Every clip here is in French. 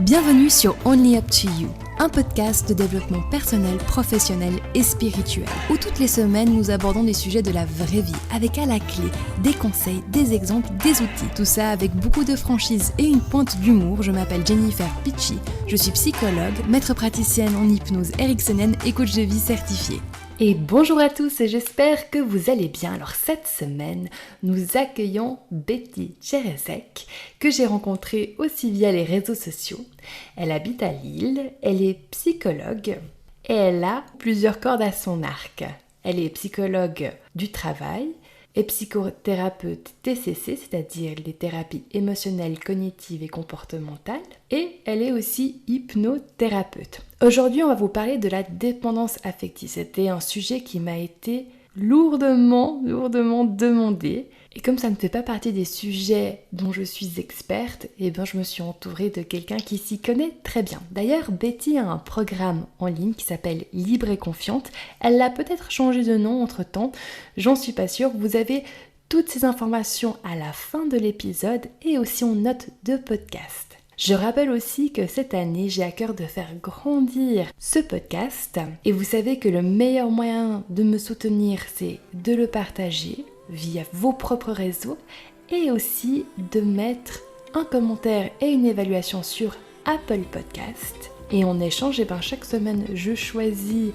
Bienvenue sur Only Up to You, un podcast de développement personnel, professionnel et spirituel, où toutes les semaines nous abordons des sujets de la vraie vie, avec à la clé des conseils, des exemples, des outils. Tout ça avec beaucoup de franchise et une pointe d'humour. Je m'appelle Jennifer Pitchy, je suis psychologue, maître praticienne en hypnose ericksonienne et coach de vie certifié. Et bonjour à tous, j'espère que vous allez bien. Alors cette semaine, nous accueillons Betty Cherezek, que j'ai rencontrée aussi via les réseaux sociaux. Elle habite à Lille, elle est psychologue et elle a plusieurs cordes à son arc. Elle est psychologue du travail et psychothérapeute TCC, c'est-à-dire les thérapies émotionnelles, cognitives et comportementales, et elle est aussi hypnothérapeute. Aujourd'hui, on va vous parler de la dépendance affective. C'était un sujet qui m'a été lourdement demandé. Et comme ça ne fait pas partie des sujets dont je suis experte, je me suis entourée de quelqu'un qui s'y connaît très bien. D'ailleurs, Betty a un programme en ligne qui s'appelle Libre et Confiante. Elle l'a peut-être changé de nom entre-temps, j'en suis pas sûre. Vous avez toutes ces informations à la fin de l'épisode et aussi en note de podcast. Je rappelle aussi que cette année, j'ai à cœur de faire grandir ce podcast. Et vous savez que le meilleur moyen de me soutenir, c'est de le partager via vos propres réseaux et aussi de mettre un commentaire et une évaluation sur Apple Podcast. Et en échange, chaque semaine, je choisis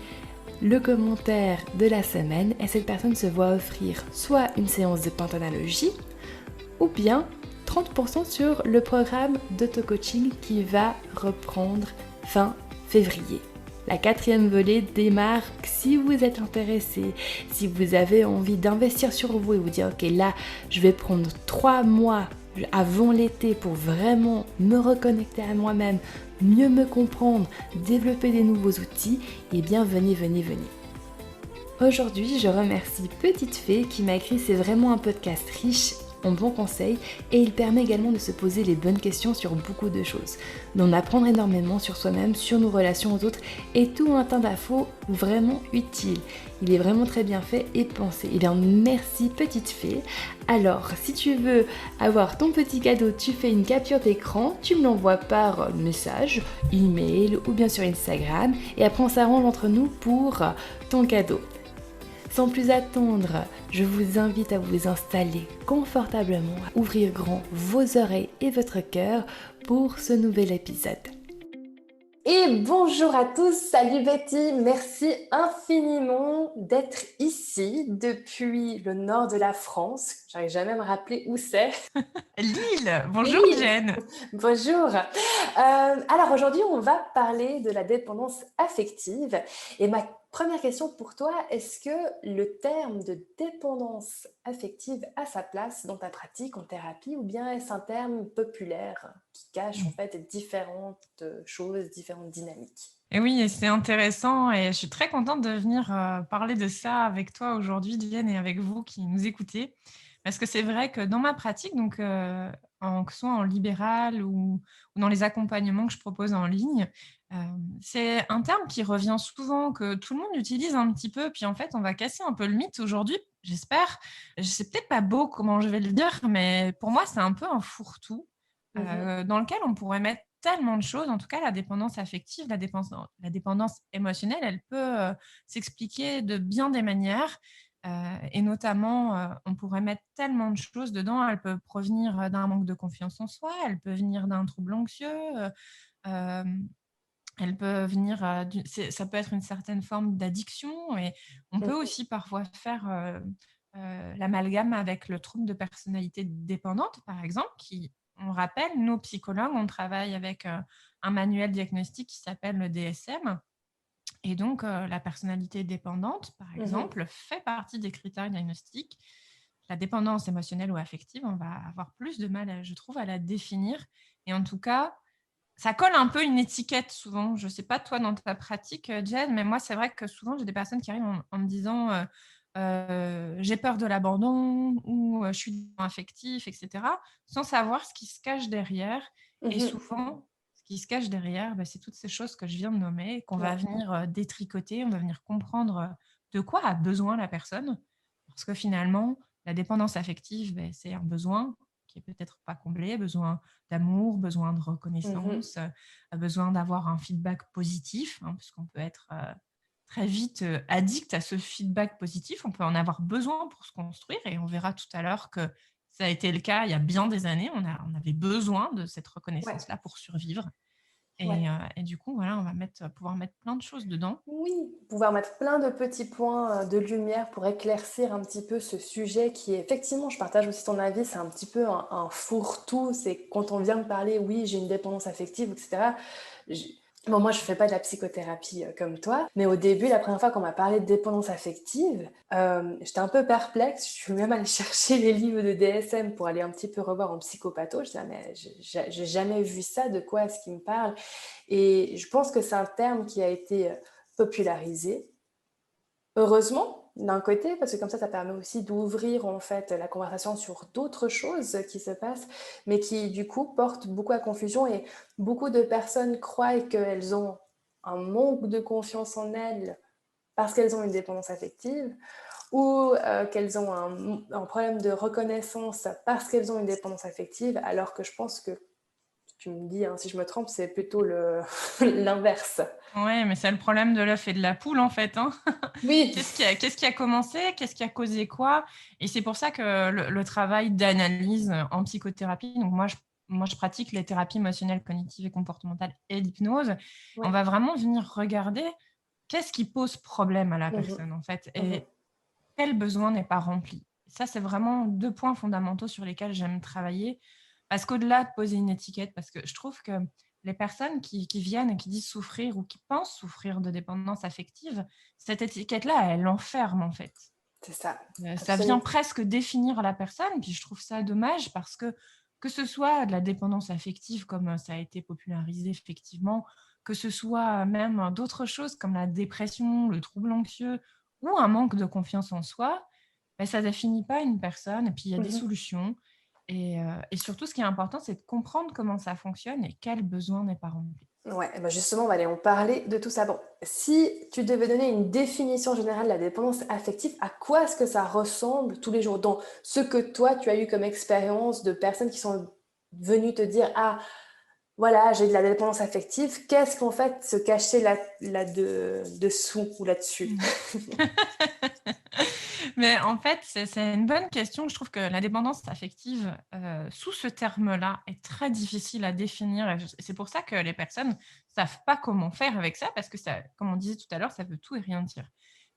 le commentaire de la semaine et cette personne se voit offrir soit une séance de pantanalogie ou bien 30% sur le programme d'auto-coaching qui va reprendre fin février. La 4e volée démarre. Si vous êtes intéressé, si vous avez envie d'investir sur vous et vous dire ok, là je vais prendre 3 mois avant l'été pour vraiment me reconnecter à moi-même, mieux me comprendre, développer des nouveaux outils, venez. Aujourd'hui, je remercie Petite Fée qui m'a écrit. C'est vraiment un podcast riche en bons conseils et il permet également de se poser les bonnes questions sur beaucoup de choses, d'en apprendre énormément sur soi-même, sur nos relations aux autres et tout un tas d'infos vraiment utiles. Il est vraiment très bien fait et pensé. Merci Petite Fée. Alors, si tu veux avoir ton petit cadeau, tu fais une capture d'écran, tu me l'envoies par message, email ou bien sur Instagram et après on s'arrange entre nous pour ton cadeau. Sans plus attendre, je vous invite à vous installer confortablement, à ouvrir grand vos oreilles et votre cœur pour ce nouvel épisode. Et bonjour à tous, salut Betty, merci infiniment d'être ici depuis le nord de la France. J'arrive jamais à me rappeler où c'est. Lille, bonjour Lille. Jen. Bonjour. Alors aujourd'hui, on va parler de la dépendance affective. Et ma première question pour toi, est-ce que le terme de dépendance affective a sa place dans ta pratique en thérapie ou bien est-ce un terme populaire qui cache en fait différentes choses, différentes dynamiques? Et oui, et c'est intéressant et je suis très contente de venir parler de ça avec toi aujourd'hui, Jen, et avec vous qui nous écoutez. Parce que c'est vrai que dans ma pratique, donc, que ce soit en libéral ou dans les accompagnements que je propose en ligne, c'est un terme qui revient souvent, que tout le monde utilise un petit peu. Puis en fait, on va casser un peu le mythe aujourd'hui, j'espère. Je sais peut-être pas beau comment je vais le dire, mais pour moi, c'est un peu un fourre-tout dans lequel on pourrait mettre tellement de choses. En tout cas, la dépendance affective, la dépendance émotionnelle, elle peut s'expliquer de bien des manières. Et notamment, on pourrait mettre tellement de choses dedans. Elle peut provenir d'un manque de confiance en soi, elle peut venir d'un trouble anxieux, hem, elle peut venir, ça peut être une certaine forme d'addiction et on peut aussi parfois faire, l'amalgame avec le trouble de personnalité dépendante, par exemple, qui on rappelle, nous psychologues, on travaille avec, un manuel diagnostique qui s'appelle le DSM et donc la personnalité dépendante, par exemple, fait partie des critères diagnostiques. La dépendance émotionnelle ou affective, on va avoir plus de mal, je trouve, à la définir et en tout cas, ça colle un peu une étiquette souvent. Je ne sais pas toi dans ta pratique, Jen, mais moi, c'est vrai que souvent, j'ai des personnes qui arrivent en me disant, «J'ai peur de l'abandon» ou «Je suis affectif» et cetera, sans savoir ce qui se cache derrière et souvent, ce qui se cache derrière, c'est toutes ces choses que je viens de nommer qu'on va Ouais. venir, détricoter. On va venir comprendre, de quoi a besoin la personne. Parce que finalement, la dépendance affective, c'est un besoin qui est peut-être pas comblé, besoin d'amour, besoin de Mhm. reconnaissance, besoin d'avoir un feedback positif, hein, parce qu'on peut être très vite addict à ce feedback positif. On peut en avoir besoin pour se construire et on verra tout à l'heure que ça a été le cas il y a bien des années. On avait besoin de cette Ouais, reconnaissance-là pour survivre. ouais. Et du coup, voilà, on va pouvoir mettre plein de choses dedans. Oui, pouvoir mettre plein de petits points de lumière pour éclaircir un petit peu ce sujet qui est effectivement, je partage aussi ton avis, c'est un petit peu un fourre-tout. C'est quand on vient me parler, oui, j'ai une dépendance affective, etc. Bon, moi, je fais pas de la psychothérapie comme toi, mais au début, la première fois qu'on m'a parlé de dépendance affective, j'étais un peu perplexe. Je suis même allée chercher les livres de DSM pour aller un petit peu revoir en psychopatho. Je disais, ah, mais j'ai jamais vu ça, de quoi est-ce qu'il me parle? Et je pense que c'est un terme qui a été popularisé. Heureusement, d'un côté, parce que comme ça permet aussi d'ouvrir en fait la conversation sur d'autres choses qui se passent, mais qui du coup portent beaucoup à confusion et beaucoup de personnes croient qu'elles ont un manque de confiance en elles parce qu'elles ont une dépendance affective ou qu'elles ont un problème de reconnaissance parce qu'elles ont une dépendance affective, alors que je pense que, tu me dis hein, si je me trompe, c'est plutôt l'inverse. Ouais, mais c'est le problème de l'œuf et de la poule, en fait, hein. Oui. Qu'est-ce qui a commencé? Qu'est-ce qui a causé quoi? Et c'est pour ça que le travail d'analyse en psychothérapie, donc moi je pratique les thérapies émotionnelles, cognitives et comportementales et l'hypnose. On Ouais. va vraiment venir regarder qu'est-ce qui pose problème à la Mhm. personne, en fait, Mhm. et quel besoin n'est pas rempli. Ça, c'est vraiment 2 points fondamentaux sur lesquels j'aime travailler, parce qu'au-delà de poser une étiquette, parce que je trouve que les personnes qui viennent et qui disent souffrir ou qui pensent souffrir de dépendance affective, cette étiquette-là, elle enferme, en fait. C'est ça, Ça vient absolument. presque définir la personne, puis je trouve ça dommage parce que ce soit de la dépendance affective comme, ça a été popularisé effectivement, que ce soit même d'autres choses comme la dépression, le trouble anxieux ou un manque de confiance en soi, ça définit pas une personne et puis il y a des Mhm. solutions et surtout ce qui est important, c'est de comprendre comment ça fonctionne et quel besoin n'est pas rempli. Ouais, et ben justement, on va aller en parler de tout ça. Bon, si tu devais donner une définition générale de la dépendance affective, à quoi est-ce que ça ressemble tous les jours dans ce que toi, tu as eu comme expérience de personnes qui sont venues te dire, ah, voilà, j'ai de la dépendance affective, qu'est-ce qu'en fait se cachait dessous ou là-dessus? Mmh. Mais en fait, c'est une bonne question. Je trouve que la dépendance affective, sous ce terme-là, est très difficile à définir et c'est pour ça que les personnes savent pas comment faire avec ça parce que ça, comme on disait tout à l'heure, ça veut tout et rien dire.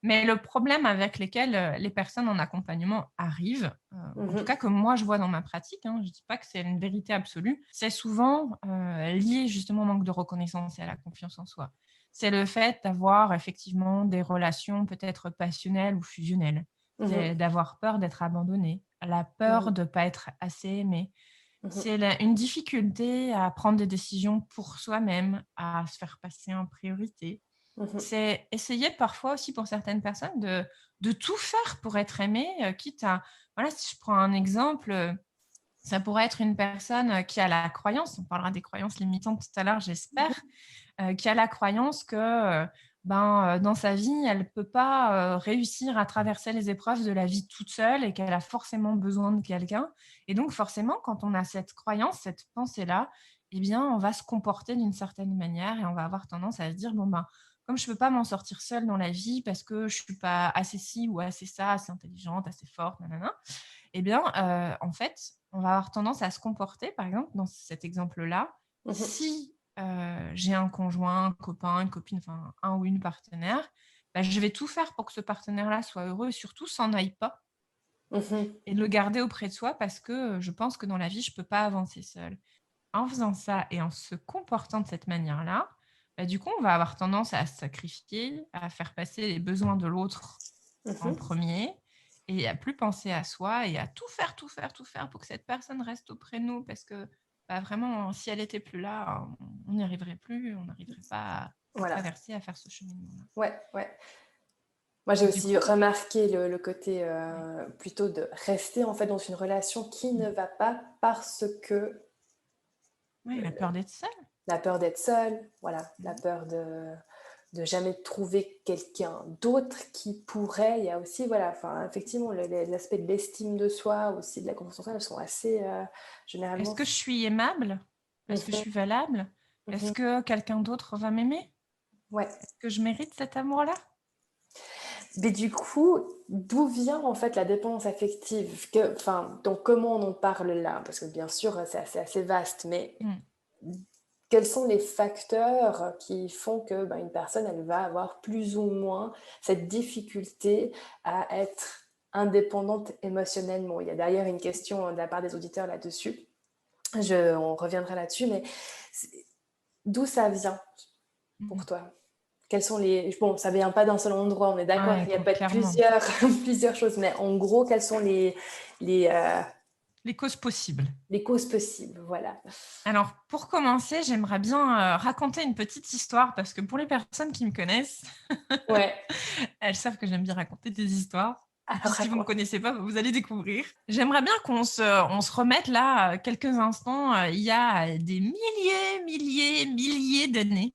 Mais le problème avec lesquels, les personnes en accompagnement arrivent, en tout Mhm. cas que moi je vois dans ma pratique, hein, je dis pas que c'est une vérité absolue, c'est souvent, lié justement au manque de reconnaissance et à la confiance en soi. C'est le fait d'avoir effectivement des relations peut-être passionnelles ou fusionnelles. Mhm. C'est d'avoir peur d'être abandonné, la peur Mhm. de ne pas être assez aimé. Mhm. C'est une difficulté à prendre des décisions pour soi-même, à se faire passer en priorité. Mhm. C'est essayer parfois aussi pour certaines personnes de tout faire pour être aimé, quitte à voilà, si je prends un exemple, ça pourrait être une personne, qui a la croyance, on parlera des croyances limitantes tout à l'heure, j'espère, qui a la croyance que, dans sa vie, elle ne peut pas, réussir à traverser les épreuves de la vie toute seule et qu'elle a forcément besoin de quelqu'un et donc forcément, quand on a cette croyance, cette pensée-là, eh bien, on va se comporter d'une certaine manière et on va avoir tendance à se dire: «Bon, ben, comme je ne peux pas m'en sortir seule dans la vie parce que je ne suis pas assez ci ou assez ça, assez intelligente, assez forte, nanana», eh bien, en fait, on va avoir tendance à se comporter, par exemple, dans cet exemple-là, Mhm. si, j'ai un conjoint, un copain, une copine, enfin, un ou une partenaire, je vais tout faire pour que ce partenaire-là soit heureux et surtout s'en aille pas Mhm. et le garder auprès de soi parce que, je pense que dans la vie, je peux pas avancer seule. En faisant ça et en se comportant de cette manière-là, du coup, on va avoir tendance à se sacrifier, à faire passer les besoins de l'autre en Mhm. premier et à plus penser à soi et à tout faire, tout faire, tout faire pour que cette personne reste auprès de nous parce que, vraiment, si elle était plus là, on n'y arriverait plus, on n'arriverait pas à Voilà. traverser, à faire ce cheminement-là Ouais, ouais. Moi, j'ai et du aussi coup remarqué le côté ouais, plutôt de rester en fait dans une relation qui mmh, ne va pas parce que ouais, la peur d'être seule. la peur d'être seule, voilà, la Mmh. peur de de jamais trouver quelqu'un d'autre qui pourrait. Il y a aussi, voilà, enfin, effectivement, l'aspect de l'estime de soi, aussi de la confiance en soi, elles sont assez Est-ce généralement. que je suis aimable? Est-ce que je Mhm, suis valable? Est-ce mhm. que quelqu'un d'autre va m'aimer? Ouais. Est-ce que je mérite cet amour-là? Mais du coup, d'où vient en fait la dépendance affective enfin, donc comment on en parle là? Parce que bien sûr, c'est assez vaste, mais Hmm. quels sont les facteurs qui font que ben, une personne, elle va avoir plus ou moins cette difficulté à être indépendante émotionnellement? Il y a d'ailleurs une question de la part des auditeurs là-dessus. On reviendra là-dessus, mais d'où ça vient pour toi? Quels sont les... Bon, ça vient pas d'un seul endroit, on est d'accord, Ouais, il y a peut-être clairement. plusieurs choses, mais en gros, quelles sont les, euh, Les causes possibles. les causes possibles? Voilà. Alors, pour commencer, j'aimerais bien raconter une petite histoire parce que pour les personnes qui me connaissent, Ouais, elles savent que j'aime bien raconter des histoires. Et puis, alors si vous ne me raconte. connaissez pas, vous allez découvrir. J'aimerais bien on se remette là quelques instants. Il y a des milliers d'années,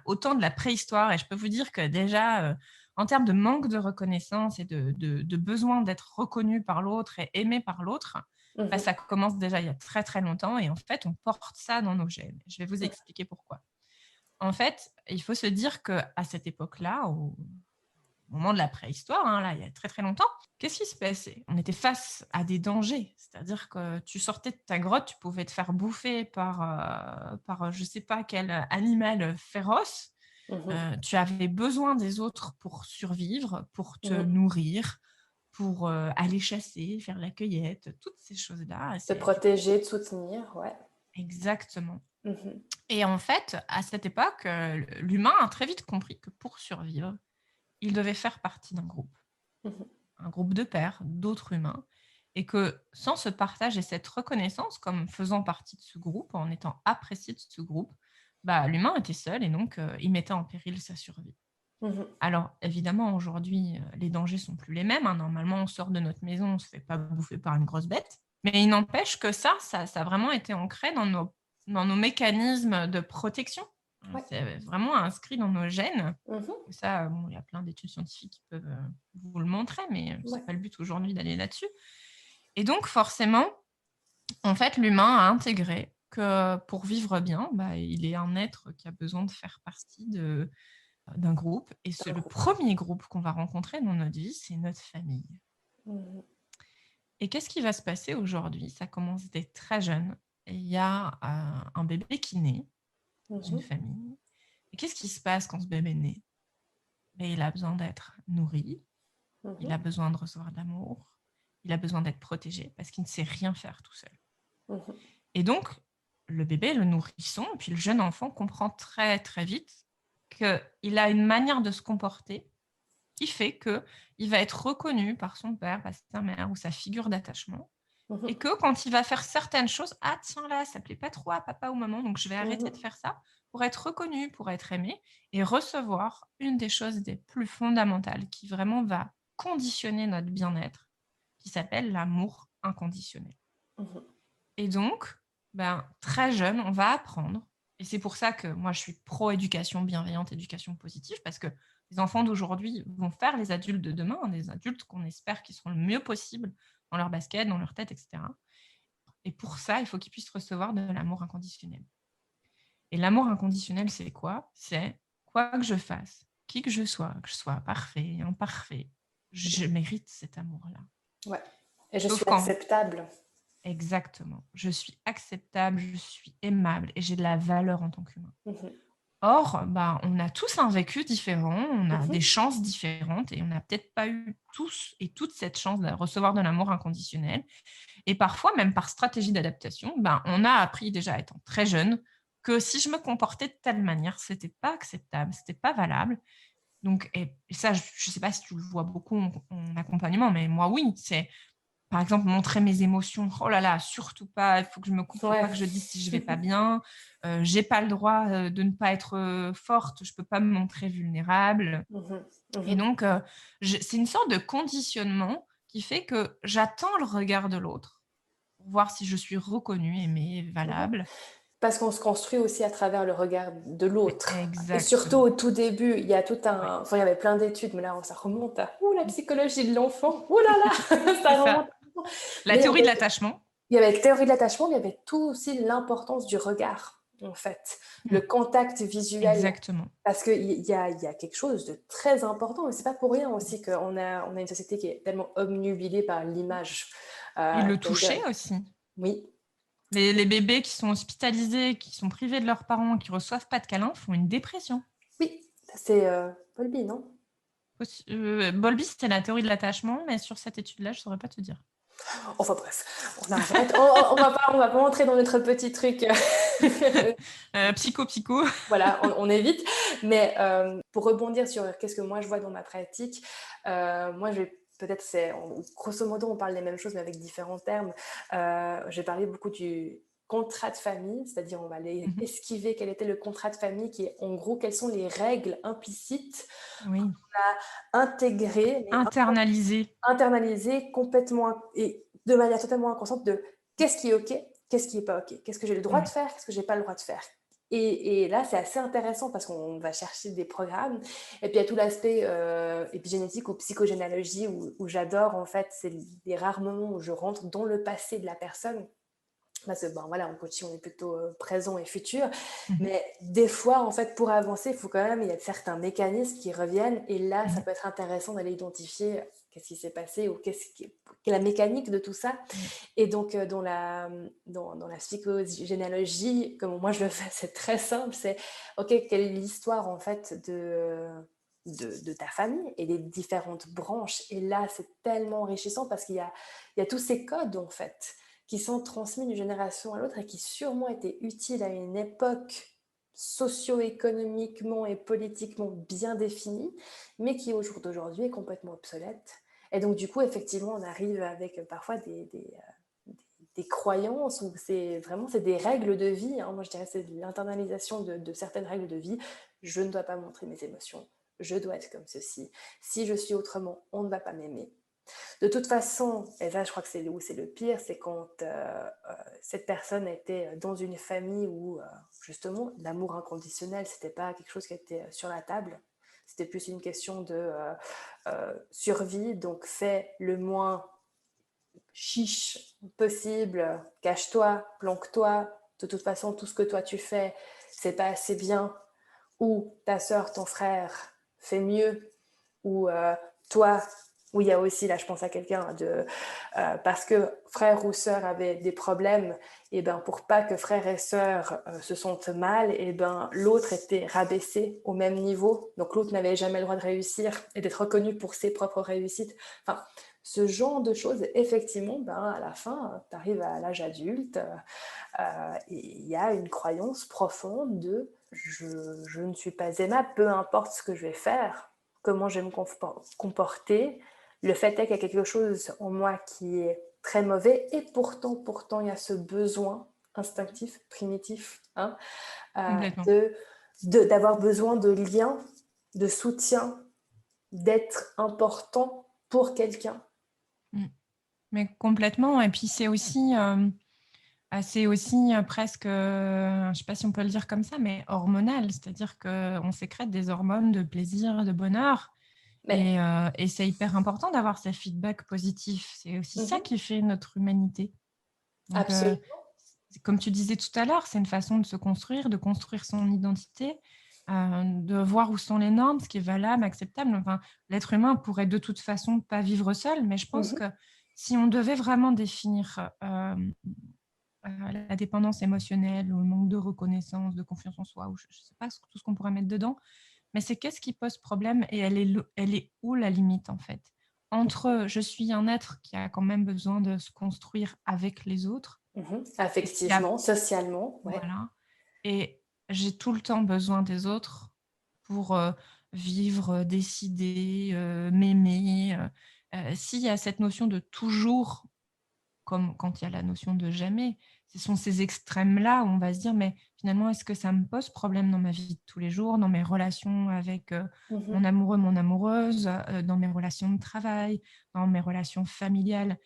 au temps de la préhistoire. Et je peux vous dire que déjà, en termes de manque de reconnaissance et de besoin d'être reconnu par l'autre et aimé par l'autre, bah, Mhm, ça commence déjà il y a très très longtemps. Et en fait, on porte ça dans nos gènes. Je vais vous expliquer pourquoi. En fait, il faut se dire qu'à cette époque-là, au moment de la préhistoire, hein, là, il y a très très longtemps, qu'est-ce qui se passait? On était face à des dangers, c'est-à-dire que tu sortais de ta grotte, tu pouvais te faire bouffer par je ne sais pas quel animal féroce. mhm, Tu avais besoin des autres pour survivre, pour te mhm. nourrir, pour aller chasser, faire la cueillette, toutes ces choses-là. Te C'était protéger, de soutenir, ouais. exactement. Mhm, Et en fait, à cette époque, l'humain a très vite compris que pour survivre, il devait faire partie d'un groupe. mhm, Un groupe de pairs, d'autres humains, et que sans ce partage et cette reconnaissance comme faisant partie de ce groupe, en étant apprécié de ce groupe, bah, l'humain était seul et donc il mettait en péril sa survie. mhm. Alors évidemment, aujourd'hui, les dangers sont plus les mêmes, hein. Normalement, on sort de notre maison, on ne se fait pas bouffer par une grosse bête. Mais il n'empêche que ça a vraiment été ancré dans nos mécanismes de protection. Ouais. C'est vraiment inscrit dans nos gènes. Mhm, Ça, bon, il y a plein d'études scientifiques qui peuvent vous le montrer, mais ce ouais. n'est pas le but aujourd'hui d'aller là-dessus. Et donc, forcément, en fait, l'humain a intégré que pour vivre bien, bah, il est un être qui a besoin de faire partie d'un groupe. Et D'un le groupe. premier groupe qu'on va rencontrer dans notre vie, c'est notre famille. Mhm, Et qu'est-ce qui va se passer aujourd'hui? Ça commence dès très jeune. Et il y a un bébé qui naît dans une mhm, famille. Et qu'est-ce qui se passe quand ce bébé naît? Ben, il a besoin d'être nourri, il mhm, a besoin de recevoir de l'amour, il a besoin d'être protégé parce qu'il ne sait rien faire tout seul. mhm, Et donc, le bébé, le nourrisson, puis le jeune enfant comprend très très vite qu'il a une manière de se comporter qui fait qu'il va être reconnu par son père, par sa mère ou sa figure d'attachement. Et mhm, que quand il va faire certaines choses, ah tiens là, ça plaît pas trop à papa ou maman, donc je vais arrêter de mhm, faire ça pour être reconnu, pour être aimé et recevoir une des choses des plus fondamentales qui vraiment va conditionner notre bien-être, qui s'appelle l'amour inconditionnel. mhm. Et donc, ben, très jeune, on va apprendre. Et c'est pour ça que moi, je suis pro-éducation bienveillante, éducation positive, parce que les enfants d'aujourd'hui vont faire les adultes de demain, hein, des adultes qu'on espère qui seront le mieux possible dans leur basket, dans leur tête, etc. Et pour ça, il faut qu'ils puissent recevoir de l'amour inconditionnel. Et l'amour inconditionnel, c'est quoi? C'est quoi que je fasse, qui que je sois parfait, imparfait, je mérite cet amour-là. Ouais. Et je Sauf suis quand acceptable. exactement. Je suis acceptable, je suis aimable et j'ai de la valeur en tant qu'humain. Mhm, Or, bah, on a tous un vécu différent, on a des mhm, chances différentes et on n'a peut-être pas eu tous et toute cette chance de recevoir de l'amour inconditionnel. Et parfois, même par stratégie d'adaptation, ben, on a appris déjà étant très jeune que si je me comportais de telle manière, c'était pas acceptable, c'était pas valable. Donc, et ça, je ne sais pas si tu le vois beaucoup en accompagnement, mais moi, oui, c'est par exemple, montrer mes émotions. Oh là là, surtout pas. Il faut que je me coupe. Il faut ouais. pas que je dise si je vais pas bien. J'ai pas le droit de ne pas être forte. Je peux pas me montrer vulnérable. Mhm, Et mhm, donc, c'est une sorte de conditionnement qui fait que j'attends le regard de l'autre pour voir si je suis reconnue, aimée, mhm. valable. Parce qu'on se construit aussi à travers le regard de l'autre. Et surtout Exactement. au tout début, il y a tout Ouais, un... Enfin, il y avait plein d'études, mais là, ça remonte à la psychologie de l'enfant. Ouh là là, c'est ça remonte. ça. La Mais théorie de l'attachement. il y avait la théorie de l'attachement, mais il y avait tout aussi l'importance du regard, en fait. Le Mm, contact visuel. exactement. Parce qu'il y a quelque chose de très important, et c'est pas pour rien aussi qu'on a une société qui est tellement obnubilée par l'image. Et le C'est-à-dire, toucher aussi. oui, Les bébés qui sont hospitalisés, qui sont privés de leurs parents, qui reçoivent pas de câlins, font une dépression. oui, c'est Bowlby, non? Bowlby, c'était la théorie de l'attachement, mais sur cette étude-là, je ne saurais pas te dire. Enfin bref, on arrête. On va pas entrer dans notre petit truc. Psycho. Voilà, on évite. Mais pour rebondir sur qu'est-ce que moi je vois dans ma pratique, moi je vais peut-être, grosso modo, on parle des mêmes choses mais avec différents termes. J'ai parlé beaucoup du contrat de famille, c'est-à-dire on va aller Mhm. esquiver quel était le contrat de famille, qui est en gros quelles sont les règles implicites Oui. à intégrer, mais Internalisé. internaliser complètement et de manière totalement inconsciente de qu'est-ce qui est OK, qu'est-ce qui n'est pas OK, qu'est-ce que j'ai le droit de Ouais. faire, qu'est-ce que j'ai pas le droit de faire. Et là, c'est assez intéressant parce qu'on va chercher des programmes. Et puis, il y a tout l'aspect épigénétique ou psychogénéalogie où j'adore, en fait, c'est les rares moments où je rentre dans le passé de la personne. Parce que, voilà, en coaching, on est plutôt présent et futur. Mhm. Mais des fois, en fait, pour avancer, il y a certains mécanismes qui reviennent. Et là, ça Mhm. peut être intéressant d'aller identifier qu'est-ce qui s'est passé ou quelle est la mécanique de tout ça. Ouais. Et donc, dans la psychogénéalogie, comme moi je le fais, c'est très simple. C'est, OK, quelle est l'histoire, en fait, de ta famille et des différentes branches. Et là, c'est tellement enrichissant parce qu'il y a tous ces codes, en fait, qui sont transmis d'une génération à l'autre et qui sûrement étaient utiles à une époque socio-économiquement et politiquement bien définie, mais qui au jour d'aujourd'hui est complètement obsolète. Et donc du coup, effectivement, on arrive avec parfois des croyances où c'est des règles de vie. Moi, je dirais que c'est l'internalisation de certaines règles de vie. Je ne dois pas montrer mes émotions. Je dois être comme ceci. Si je suis autrement, on ne va pas m'aimer. De toute façon, et là je crois que c'est où c'est le pire, c'est quand cette personne était dans une famille où justement l'amour inconditionnel, c'était pas quelque chose qui était sur la table. C'était plus une question de survie, donc fais le moins chiche possible, cache-toi, planque-toi. De toute façon, tout ce que toi tu fais, c'est pas assez bien. Ou ta soeur, ton frère fait mieux. Ou toi, où il y a aussi, là je pense à quelqu'un, parce que frère ou sœur avaient des problèmes, et ben pour pas que frère et sœur se sentent mal, et ben l'autre était rabaissé au même niveau, donc l'autre n'avait jamais le droit de réussir et d'être reconnu pour ses propres réussites. Enfin, ce genre de choses, effectivement, à la fin, tu arrives à l'âge adulte, et il y a une croyance profonde de je ne suis pas aimable, peu importe ce que je vais faire, comment je vais me comporter. Le fait est qu'il y a quelque chose en moi qui est très mauvais, et pourtant, il y a ce besoin instinctif, primitif, Complètement. d'avoir besoin de liens, de soutien, d'être important pour quelqu'un. Mm. Mais complètement. Et puis c'est aussi presque, je ne sais pas si on peut le dire comme ça, mais hormonal. C'est-à-dire qu'on sécrète des hormones de plaisir, de bonheur. Mais, Et c'est hyper important d'avoir ces feedbacks positifs. C'est aussi ça qui fait notre humanité. Donc, absolument. comme tu disais tout à l'heure, c'est une façon de se construire, de construire son identité, de voir où sont les normes, ce qui est valable, acceptable. Enfin, l'être humain pourrait de toute façon pas vivre seul, mais je pense que si on devait vraiment définir la dépendance émotionnelle ou le manque de reconnaissance, de confiance en soi, ou je ne sais pas tout ce qu'on pourrait mettre dedans, mais c'est qu'est-ce qui pose problème et elle est où la limite en fait entre je suis un être qui a quand même besoin de se construire avec les autres, Affectivement, socialement, ouais. voilà, et j'ai tout le temps besoin des autres pour vivre, décider, m'aimer. S'il y a cette notion de toujours, comme quand il y a la notion de jamais, ce sont ces extrêmes-là où on va se dire, mais finalement, est-ce que ça me pose problème dans ma vie de tous les jours, dans mes relations avec mon amoureux, mon amoureuse, dans mes relations de travail, dans mes relations familiales?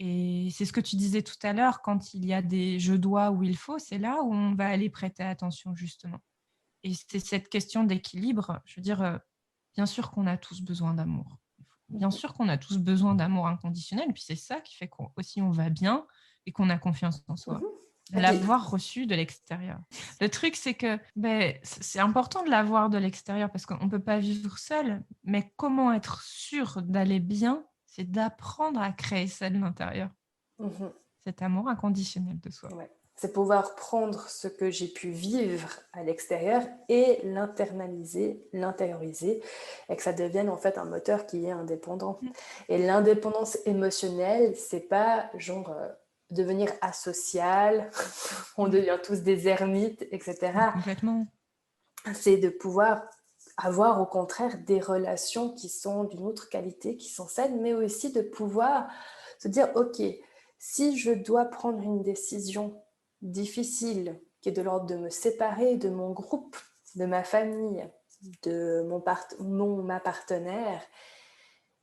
Et c'est ce que tu disais tout à l'heure, quand il y a des je dois ou il faut, c'est là où on va aller prêter attention justement. Et c'est cette question d'équilibre. Je veux dire, bien sûr qu'on a tous besoin d'amour. Bien sûr qu'on a tous besoin d'amour inconditionnel. Et puis c'est ça qui fait qu'aussi on va bien et qu'on a confiance en soi. Mhm. De Et puis, l'avoir reçu de l'extérieur. Le truc, c'est que c'est important de l'avoir de l'extérieur parce qu'on ne peut pas vivre seul. Mais comment être sûr d'aller bien, c'est d'apprendre à créer ça de l'intérieur. mhm. Cet amour inconditionnel de soi. Ouais. C'est pouvoir prendre ce que j'ai pu vivre à l'extérieur et l'internaliser, l'intérioriser, et que ça devienne en fait un moteur qui est indépendant. Et l'indépendance émotionnelle, c'est pas genre devenir asocial, on devient tous des ermites, etc. Complètement. C'est de pouvoir avoir au contraire des relations qui sont d'une autre qualité, qui sont saines, mais aussi de pouvoir se dire, ok, si je dois prendre une décision difficile, qui est de l'ordre de me séparer de mon groupe, de ma famille, de ma partenaire,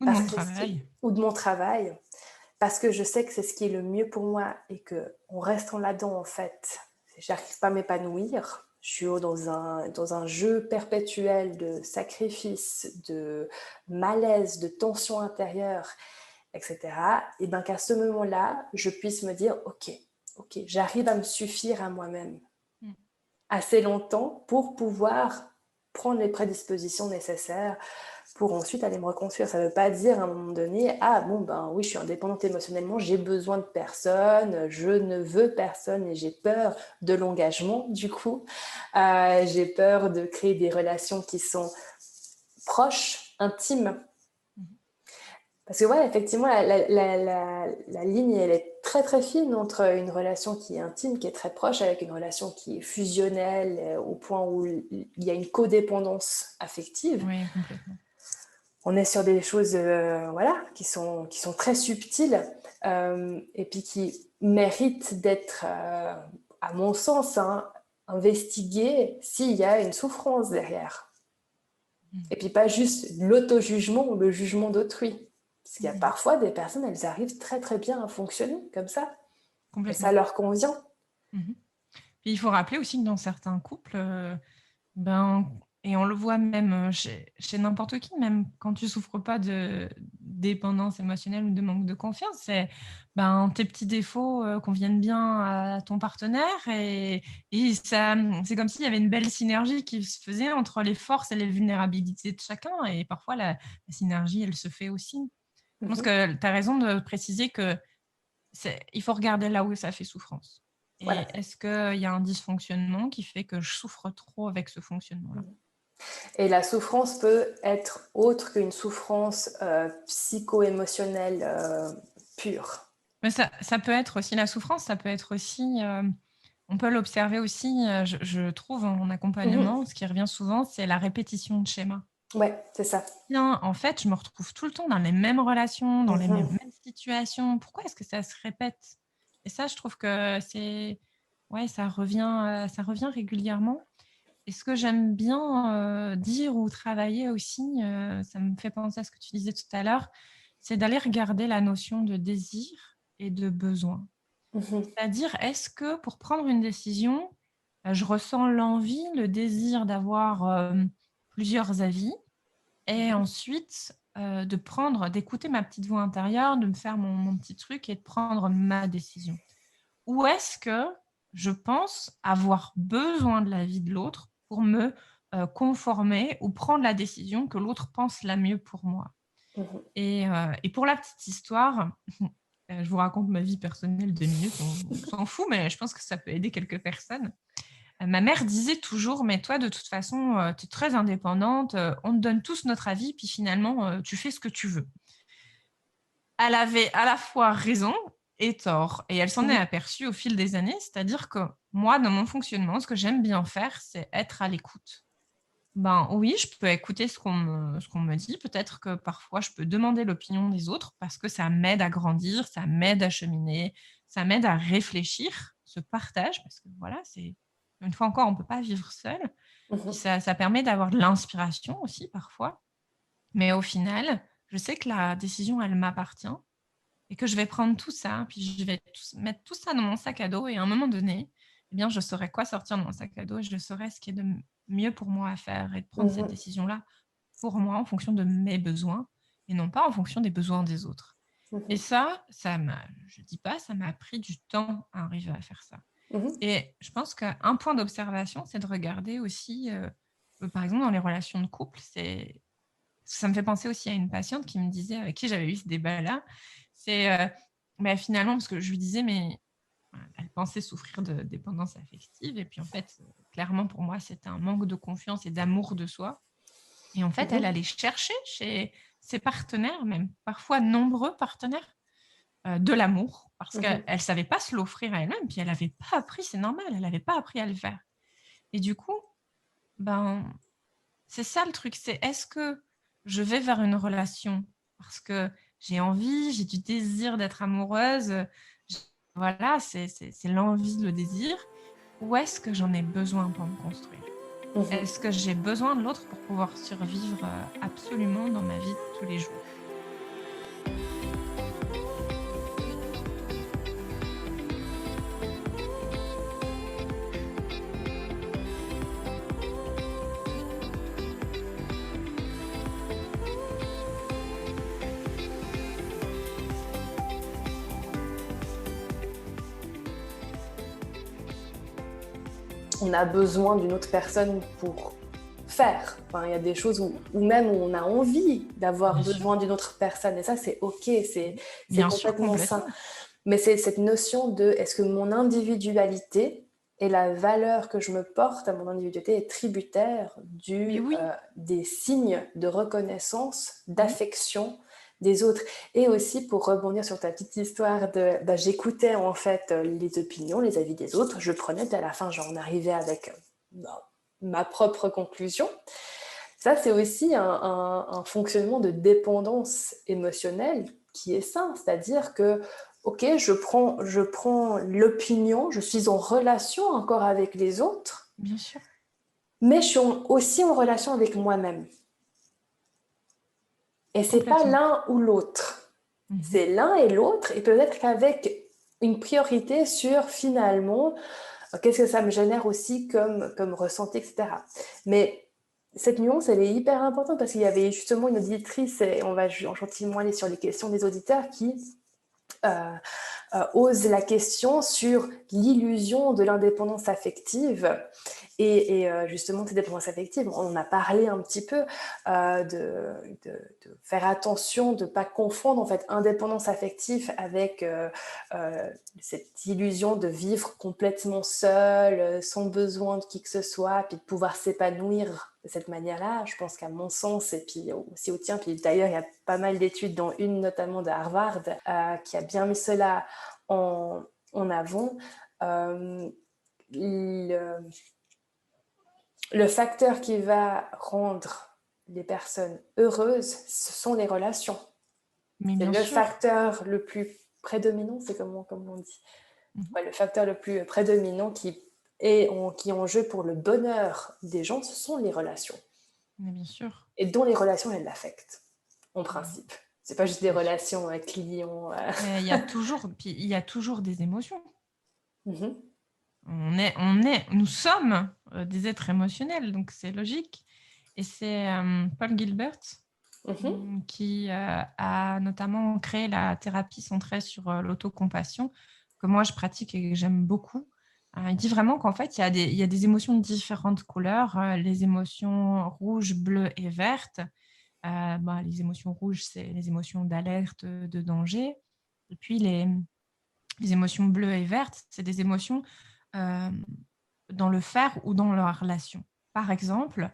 Ou de mon travail. ou de mon travail, parce que je sais que c'est ce qui est le mieux pour moi et qu'en restant là-dedans, en fait, j'arrive pas à m'épanouir. Je suis dans un jeu perpétuel de sacrifice, de malaise, de tension intérieure, etc. Et bien qu'à ce moment-là, je puisse me dire, ok, j'arrive à me suffire à moi-même assez longtemps pour pouvoir prendre les prédispositions nécessaires pour ensuite aller me reconstruire. Ça ne veut pas dire à un moment donné, ah bon, ben oui, je suis indépendante émotionnellement, j'ai besoin de personne, je ne veux personne et j'ai peur de l'engagement du coup. J'ai peur de créer des relations qui sont proches, intimes. Parce que ouais, effectivement, la ligne, elle est très très fine entre une relation qui est intime, qui est très proche, avec une relation qui est fusionnelle, au point où il y a une codépendance affective. Oui, complètement. On est sur des choses voilà, qui sont très subtiles et puis qui méritent d'être, à mon sens, investiguées s'il y a une souffrance derrière. Et puis pas juste l'auto-jugement ou le jugement d'autrui. Parce qu'il y a parfois des personnes, elles arrivent très très bien à fonctionner comme ça. Et ça leur convient. Puis il faut rappeler aussi que dans certains couples, et on le voit même chez n'importe qui, même quand tu souffres pas de dépendance émotionnelle ou de manque de confiance, c'est tes petits défauts conviennent bien à ton partenaire et ça, c'est comme s'il y avait une belle synergie qui se faisait entre les forces et les vulnérabilités de chacun et parfois la synergie, elle se fait aussi. Je pense que tu as raison de préciser que il faut regarder là où ça fait souffrance. Et Voilà. est-ce qu'il y a un dysfonctionnement qui fait que je souffre trop avec ce fonctionnement-là? Et la souffrance peut être autre qu'une souffrance psycho-émotionnelle pure. Mais ça peut être aussi la souffrance, ça peut être aussi, on peut l'observer aussi, je trouve en accompagnement, ce qui revient souvent, c'est la répétition de schémas. Ouais, c'est ça. Bien, en fait, je me retrouve tout le temps dans les mêmes relations, dans les mêmes situations. Pourquoi est-ce que ça se répète? Et ça, je trouve que ça revient régulièrement. Et ce que j'aime bien dire ou travailler aussi, ça me fait penser à ce que tu disais tout à l'heure, c'est d'aller regarder la notion de désir et de besoin. C'est-à-dire, est-ce que pour prendre une décision, je ressens l'envie, le désir d'avoir plusieurs avis et ensuite d'écouter ma petite voix intérieure, de me faire mon petit truc et de prendre ma décision? Ou est-ce que je pense avoir besoin de l'avis de l'autre pour me conformer ou prendre la décision que l'autre pense la mieux pour moi? Et pour la petite histoire, je vous raconte ma vie personnelle 2 minutes, on s'en fout, mais je pense que ça peut aider quelques personnes. Ma mère disait toujours: «Mais toi, de toute façon, tu es très indépendante, on te donne tous notre avis, puis finalement, tu fais ce que tu veux». Elle avait à la fois raison et tort et elle s'en est aperçue au fil des années. C'est-à-dire que moi, dans mon fonctionnement, ce que j'aime bien faire, c'est être à l'écoute. Oui, je peux écouter ce qu'on me dit. Peut-être que parfois, je peux demander l'opinion des autres parce que ça m'aide à grandir, ça m'aide à cheminer, ça m'aide à réfléchir, ce partage, parce que voilà, c'est une fois encore, on ne peut pas vivre seul. Puis ça permet d'avoir de l'inspiration aussi parfois. Mais au final, je sais que la décision, elle m'appartient et que je vais prendre tout ça, puis je vais mettre tout ça dans mon sac à dos et à un moment donné, eh bien, je saurai quoi sortir de mon sac à dos et je saurai ce qui est de mieux pour moi à faire et de prendre cette Mhm. décision-là pour moi en fonction de mes besoins et non pas en fonction des besoins des autres. Et Mhm. je dis pas, ça m'a pris du temps à arriver à faire ça. Mhm. Et je pense qu'un point d'observation, c'est de regarder aussi, par exemple, dans les relations de couple, ça me fait penser aussi à une patiente qui me disait, avec qui j'avais eu ce débat-là, c'est, bah, finalement, parce que je lui disais, mais elle pensait souffrir de dépendance affective, et puis en fait, clairement pour moi, c'était un manque de confiance et d'amour de soi. Et en fait, elle Mhm. allait chercher chez ses partenaires, même parfois nombreux partenaires, de l'amour, parce qu'elle Mhm. ne savait pas se l'offrir à elle-même, puis elle n'avait pas appris, c'est normal, elle n'avait pas appris à le faire. Et du coup, ben, c'est ça le truc, c'est est-ce que je vais vers une relation parce que j'ai envie, j'ai du désir d'être amoureuse, j voilà, c'est l'envie, le désir, ou est-ce que j'en ai besoin pour me construire? Mhm. Est-ce que j'ai besoin de l'autre pour pouvoir survivre, absolument dans ma vie de tous les jours? On a besoin d'une autre personne pour faire. Enfin, il y a des choses où même on a envie d'avoir Bien sûr, besoin d'une autre personne. Et ça, c'est OK, c'est bien sûr, complètement sain. complètement. Mais c'est cette notion de est-ce que mon individualité et la valeur que je me porte à mon individualité est tributaire Mais oui. des signes de reconnaissance, Mmh. d'affection des autres. Et aussi pour rebondir sur ta petite histoire j'écoutais en fait les opinions, les avis des autres, je prenais, puis à la fin j'en arrivais avec ma propre conclusion. Ça, c'est aussi un fonctionnement de dépendance émotionnelle qui est sain, c'est-à-dire que, ok, je prends l'opinion, je suis en relation encore avec les autres, Bien sûr, mais je suis aussi en relation avec moi-même. Et c'est pas complètement. l'un ou l'autre, Mmh. c'est l'un et l'autre, et peut-être qu'avec une priorité sur finalement qu'est-ce que ça me génère aussi comme ressenti, etc. Mais cette nuance, elle est hyper importante parce qu'il y avait justement une auditrice, et on va gentiment aller sur les questions des auditeurs qui euh, ose la question sur l'illusion de l'indépendance affective justement cette dépendance affective. On en a parlé un petit peu de faire attention, de ne pas confondre en fait indépendance affective avec cette illusion de vivre complètement seul, sans besoin de qui que ce soit, puis de pouvoir s'épanouir de cette manière-là. Je pense qu'à mon sens, et puis aussi au tien, puis d'ailleurs il y a pas mal d'études, dont une notamment de Harvard, qui a bien mis cela en avant. Euh, le, le facteur qui va rendre les personnes heureuses, ce sont les relations. Mais C'est bien le sûr. facteur le plus prédominant, c'est comment on dit, Mmh. ouais, le facteur le plus prédominant qui est en jeu pour le bonheur des gens, ce sont les relations. Mais bien sûr. Et dont les relations, elles l'affectent, en Mmh. principe. C'est pas juste des Bien sûr. relations clients. Mais il y a toujours des émotions. Mhm. Nous sommes, des êtres émotionnels, donc c'est logique, et c'est, Paul Gilbert, Mhm. qui, a notamment créé la thérapie centrée sur, l'autocompassion, que moi je pratique et que j'aime beaucoup. Il dit vraiment qu'en fait, il y a des émotions de différentes couleurs, les émotions rouges, bleues et vertes. Les émotions rouges, c'est les émotions d'alerte, de danger, et puis les émotions bleues et vertes, c'est des émotions, hem, dans le faire ou dans la relation. Par exemple,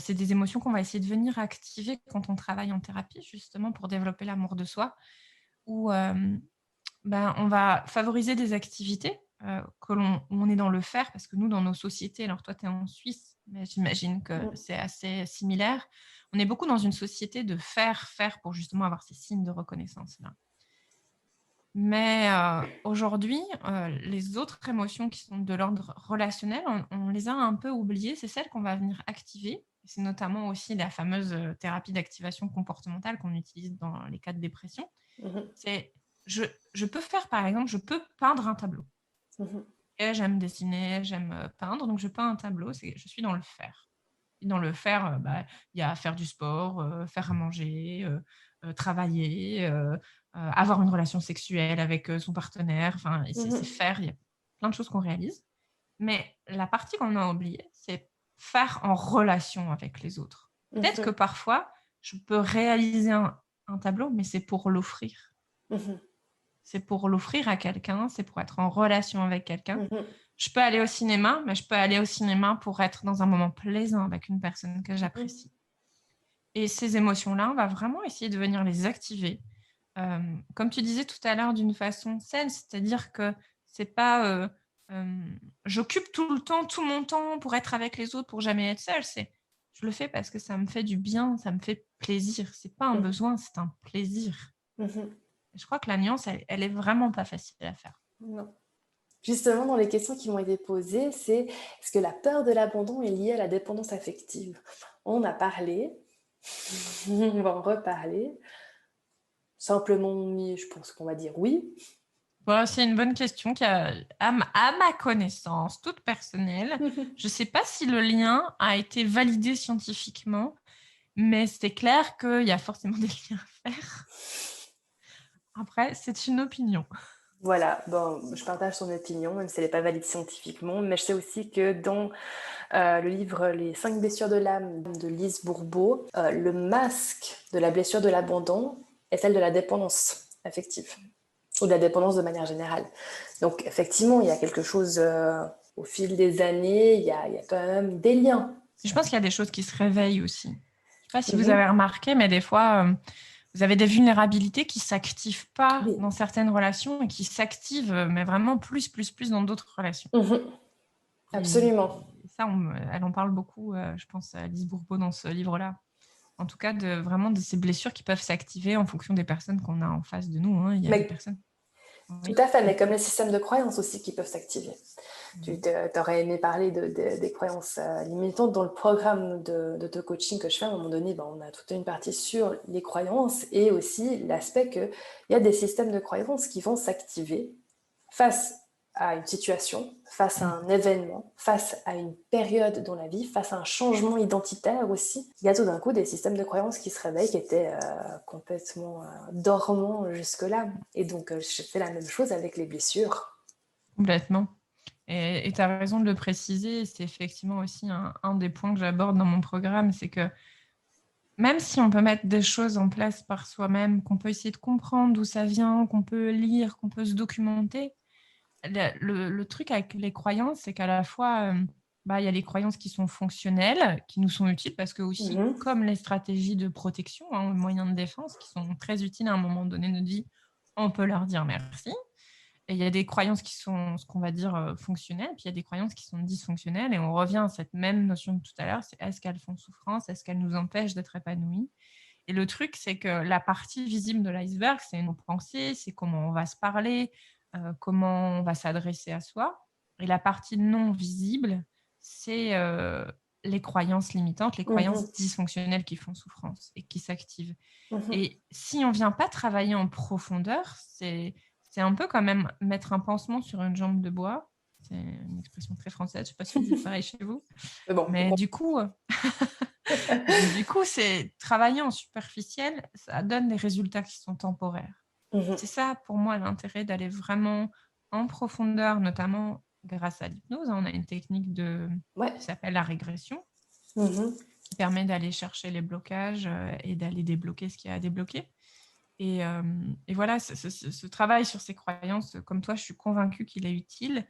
c'est des émotions qu'on va essayer de venir activer quand on travaille en thérapie, justement pour développer l'amour de soi, ou on va favoriser des activités, où on est dans le faire, parce que nous, dans nos sociétés, alors toi, tu es en Suisse, mais j'imagine que Mhm. c'est assez similaire. On est beaucoup dans une société de faire, faire pour justement avoir ces signes de reconnaissance-là. Mais aujourd'hui, les autres émotions qui sont de l'ordre relationnel, on les a un peu oubliées. C'est celles qu'on va venir activer. C'est notamment aussi la fameuse, thérapie d'activation comportementale qu'on utilise dans les cas de dépression. Mhm. C'est je, je peux faire, par exemple, je peux peindre un tableau. Mhm. Et j'aime dessiner, j'aime peindre, donc je peins un tableau, je suis dans le faire. Et dans le faire, il y a faire du sport, faire à manger, travailler, avoir une relation sexuelle avec son partenaire. Enfin, c'est Mhm. faire, il y a plein de choses qu'on réalise. Mais la partie qu'on a oubliée, c'est faire en relation avec les autres. Peut-être que Mhm. parfois, je peux réaliser un tableau, mais c'est pour l'offrir. Mhm. C'est pour l'offrir à quelqu'un, c'est pour être en relation avec quelqu'un. Mhm. Je peux aller au cinéma, mais je peux aller au cinéma pour être dans un moment plaisant avec une personne que Mhm. j'apprécie. Et ces émotions-là, on va vraiment essayer de venir les activer. Comme tu disais tout à l'heure, d'une façon saine, c'est-à-dire que c'est pas j'occupe tout le temps, tout mon temps pour être avec les autres, pour jamais être seule. C'est je le fais parce que ça me fait du bien, ça me fait plaisir. C'est pas un Mhm. besoin, c'est un plaisir. Mhm. Je crois que la nuance, elle est vraiment pas facile à faire. Non. Justement, dans les questions qui m'ont été posées, c'est est-ce que la peur de l'abandon est liée à la dépendance affective? On a parlé, on va en reparler. Simplement, je pense qu'on va dire oui. Bon, c'est une bonne question qui a, à ma connaissance toute personnelle, je ne sais pas si le lien a été validé scientifiquement, mais c'est clair qu'il y a forcément des liens à faire. Après, c'est une opinion. Voilà, bon, je partage son opinion, même si elle n'est pas valide scientifiquement, mais je sais aussi que dans le livre Les 5 blessures de l'âme de Lise Bourbeau, le masque de la blessure de l'abandon est celle de la dépendance affective, ou de la dépendance de manière générale. Donc effectivement, il y a quelque chose, au fil des années, il y a quand même des liens. Je pense qu'il y a des choses qui se réveillent aussi. Je ne sais pas si vous Mhm. avez remarqué, mais des fois, vous avez des vulnérabilités qui ne s'activent pas Oui. dans certaines relations et qui s'activent, mais vraiment plus dans d'autres relations. Mhm. Et Absolument. ça, elle en parle beaucoup, je pense, à Lise Bourbeau dans ce livre-là. En tout cas, vraiment de ces blessures qui peuvent s'activer en fonction des personnes qu'on a en face de nous. Hein. Il y a des Mais personnes. tout Oui. à fait, mais comme les systèmes de croyances aussi qui peuvent s'activer. Tu Mhm. aurais aimé parler des croyances limitantes dans le programme coaching que je fais. À un moment donné, ben, on a toute une partie sur les croyances et aussi l'aspect qu'il y a des systèmes de croyances qui vont s'activer face à une situation, face à un événement, face à une période dans la vie, face à un changement identitaire aussi. Il y a tout d'un coup des systèmes de croyances qui se réveillent, qui étaient complètement dormants jusque-là. Et donc, je fais la même chose avec les blessures. Complètement. Et tu as raison de le préciser. C'est effectivement aussi un des points que j'aborde dans mon programme. C'est que même si on peut mettre des choses en place par soi-même, qu'on peut essayer de comprendre d'où ça vient, qu'on peut lire, qu'on peut se documenter, le truc avec les croyances, c'est qu'à la fois, il y a les croyances qui sont fonctionnelles, qui nous sont utiles parce que aussi, Mhm. comme les stratégies de protection, hein, moyens de défense qui sont très utiles à un moment donné de notre vie, on peut leur dire merci. Et il y a des croyances qui sont, ce qu'on va dire, fonctionnelles, puis il y a des croyances qui sont dysfonctionnelles. Et on revient à cette même notion de tout à l'heure, c'est est-ce qu'elles font souffrance, est-ce qu'elles nous empêchent d'être épanouies? Et le truc, c'est que la partie visible de l'iceberg, c'est nos pensées, c'est comment on va se parler, comment on va s'adresser à soi. Et la partie non visible, c'est les croyances limitantes, les Mhm. croyances dysfonctionnelles qui font souffrance et qui s'activent. Mhm. Et si on ne vient pas travailler en profondeur, c'est un peu quand même mettre un pansement sur une jambe de bois. C'est une expression très française, je ne sais pas si vous dites pareil chez vous. Mais bon, Mais du coup, du coup, c'est travailler en superficiel, ça donne des résultats qui sont temporaires. mhm. C'est ça, pour moi, l'intérêt d'aller vraiment en profondeur, notamment grâce à l'hypnose. On a une technique Ouais. qui s'appelle la régression, Mhm. qui permet d'aller chercher les blocages et d'aller débloquer ce qu'il y a à débloquer. Et voilà, ce travail sur ces croyances, comme toi, je suis convaincue qu'il est utile.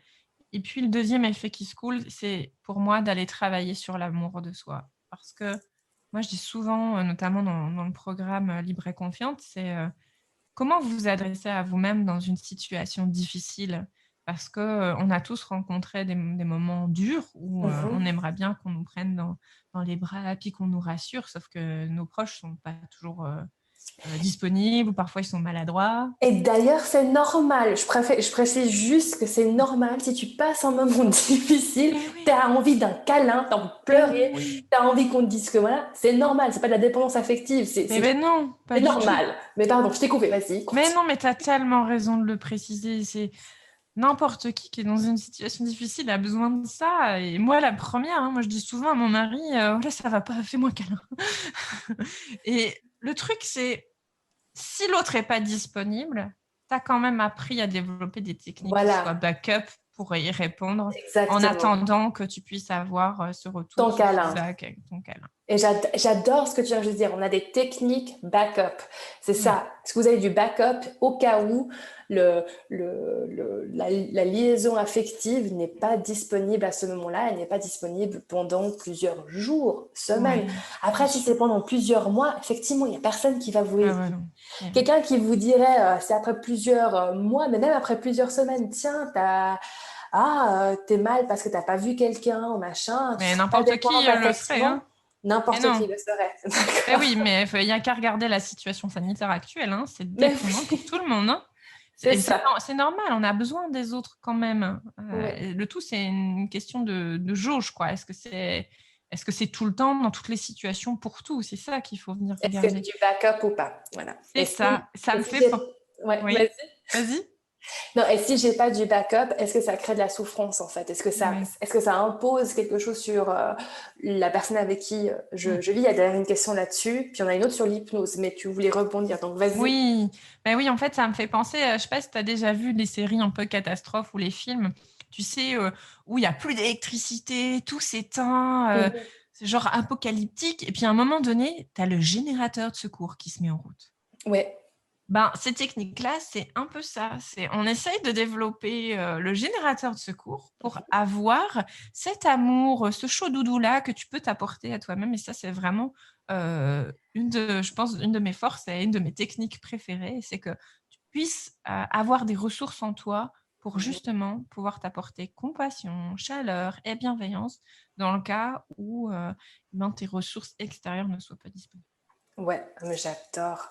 Et puis, le deuxième effet qui se coule, c'est pour moi d'aller travailler sur l'amour de soi. Parce que moi, je dis souvent, notamment dans le programme Libre et Confiante, c'est comment vous vous adressez à vous-même dans une situation difficile. Parce qu'on a tous rencontré des moments durs où on Mhm. aimerait bien qu'on nous prenne dans les bras puis qu'on nous rassure, sauf que nos proches ne sont pas toujours disponibles ou parfois ils sont maladroits. Et d'ailleurs, c'est normal. Je précise juste que c'est normal. Si tu passes un moment difficile, tu as envie d'un câlin, tu as envie de pleurer, tu as envie qu'on te dise que voilà, c'est normal. C'est pas de la dépendance affective. Mais non, pas c'est du normal. tout. Mais pardon, je t'ai coupé, vas-y. Mais non, mais tu as tellement raison de le préciser. C'est n'importe qui est dans une situation difficile a besoin de ça. Et moi, la première, moi je dis souvent à mon mari, là ça va pas, fais-moi un câlin. Et le truc, c'est si l'autre n'est pas disponible, tu as quand même appris à développer des techniques qui soient backup pour y répondre. Exactement. En attendant que tu puisses avoir ce retour. Ton câlin. Ton câlin. Et j'adore ce que tu viens de dire. On a des techniques backup. C'est ça. Est-ce que vous avez du backup au cas où la liaison affective n'est pas disponible à ce moment-là, elle n'est pas disponible pendant plusieurs jours, semaines. Ouais. Après, si c'est pendant plusieurs mois, effectivement, il n'y a personne qui va vous aider. Quelqu'un qui vous dirait, c'est après plusieurs mois, mais même après plusieurs semaines, tiens, t'es mal parce que t'as pas vu quelqu'un ou machin. Mais n'importe qui le ferait, hein. N'importe qui le serait. Oui, mais il n'y a qu'à regarder la situation sanitaire actuelle. Hein. C'est déprimant pour tout le monde. Hein. C'est normal, on a besoin des autres quand même. Le tout, c'est une question de jauge, quoi. Est-ce que c'est tout le temps, dans toutes les situations, pour tout? C'est ça qu'il faut venir regarder. Est-ce que c'est du backup ou pas? Voilà. C'est ça. Ça me fait... Ouais, oui. Vas-y. Non, et si j'ai pas du backup, est-ce que ça crée de la souffrance en fait? Est-ce que ça impose quelque chose sur la personne avec qui je vis? Il y a d'ailleurs une question là-dessus, puis il y en a une autre sur l'hypnose, mais tu voulais rebondir, donc vas-y. Oui, en fait, ça me fait penser, je sais pas si tu as déjà vu les séries un peu catastrophes ou les films, tu sais, où il n'y a plus d'électricité, tout s'éteint, c'est genre apocalyptique, et puis à un moment donné, tu as le générateur de secours qui se met en route. Ouais. Ces techniques-là, c'est un peu ça. On essaye de développer le générateur de secours pour avoir cet amour, ce chaud doudou-là que tu peux t'apporter à toi-même. Et ça, c'est vraiment une de mes forces et une de mes techniques préférées. C'est que tu puisses avoir des ressources en toi pour justement pouvoir t'apporter compassion, chaleur et bienveillance dans le cas où tes ressources extérieures ne soient pas disponibles. Ouais, mais j'adore.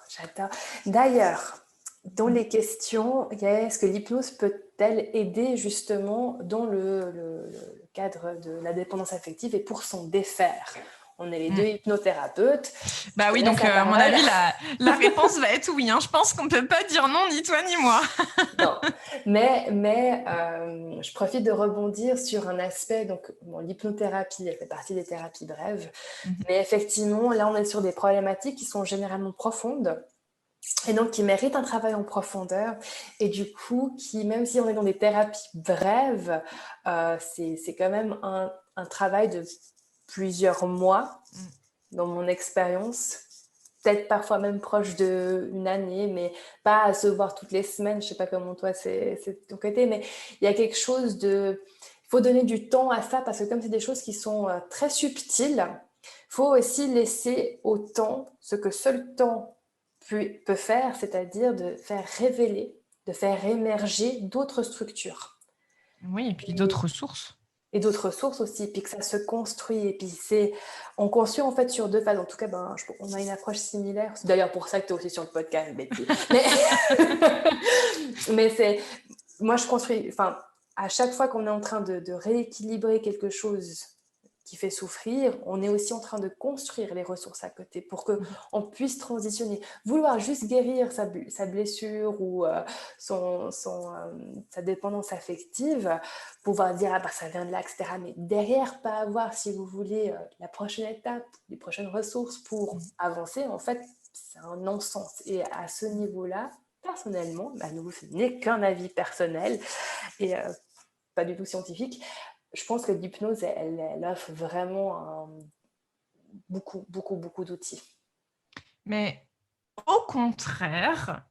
D'ailleurs, dans les questions, il y a est-ce que l'hypnose peut-elle aider justement dans le cadre de la dépendance affective et pour s'en défaire? On est les deux hypnothérapeutes. Oui, donc à mon avis, la réponse va être oui. Hein. Je pense qu'on ne peut pas dire non, ni toi ni moi. Non, mais je profite de rebondir sur un aspect. Donc, l'hypnothérapie, elle fait partie des thérapies brèves. Mais effectivement, là, on est sur des problématiques qui sont généralement profondes et donc qui méritent un travail en profondeur. Et du coup, même si on est dans des thérapies brèves, c'est quand même un travail de plusieurs mois, dans mon expérience, peut-être parfois même proche d'une année, mais pas à se voir toutes les semaines. Je ne sais pas comment toi c'est de ton côté, mais il y a quelque chose de... Il faut donner du temps à ça parce que comme c'est des choses qui sont très subtiles, il faut aussi laisser au temps ce que seul le temps peut faire, c'est-à-dire de faire révéler, de faire émerger d'autres structures. Oui, et puis d'autres ressources. Et d'autres ressources aussi, puis que ça se construit. Et puis on construit en fait sur deux phases. En tout cas, on a une approche similaire. C'est d'ailleurs pour ça que tu es aussi sur le podcast, Betty. Mais moi je construis, à chaque fois qu'on est en train de rééquilibrer quelque chose qui fait souffrir, on est aussi en train de construire les ressources à côté pour qu'on puisse transitionner. Vouloir juste guérir sa blessure ou sa dépendance affective, pouvoir dire ça vient de là, etc. Mais derrière, pas avoir, si vous voulez, la prochaine étape, les prochaines ressources pour avancer, en fait, c'est un non-sens. Et à ce niveau-là, personnellement, ce n'est qu'un avis personnel et pas du tout scientifique. Je pense que l'hypnose, elle offre vraiment beaucoup d'outils. Mais au contraire,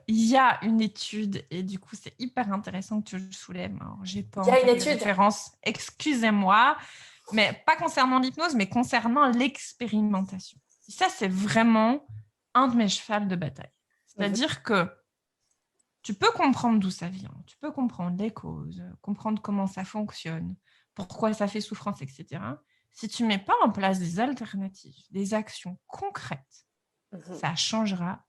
il y a une étude, et du coup, c'est hyper intéressant que tu le soulèves. Alors, j'ai pas de référence, excusez-moi, mais pas concernant l'hypnose, mais concernant l'expérimentation. Ça, c'est vraiment un de mes chevals de bataille. C'est-à-dire que tu peux comprendre d'où ça vient, tu peux comprendre les causes, comprendre comment ça fonctionne, pourquoi ça fait souffrance, etc. Si tu ne mets pas en place des alternatives, des actions concrètes ça changera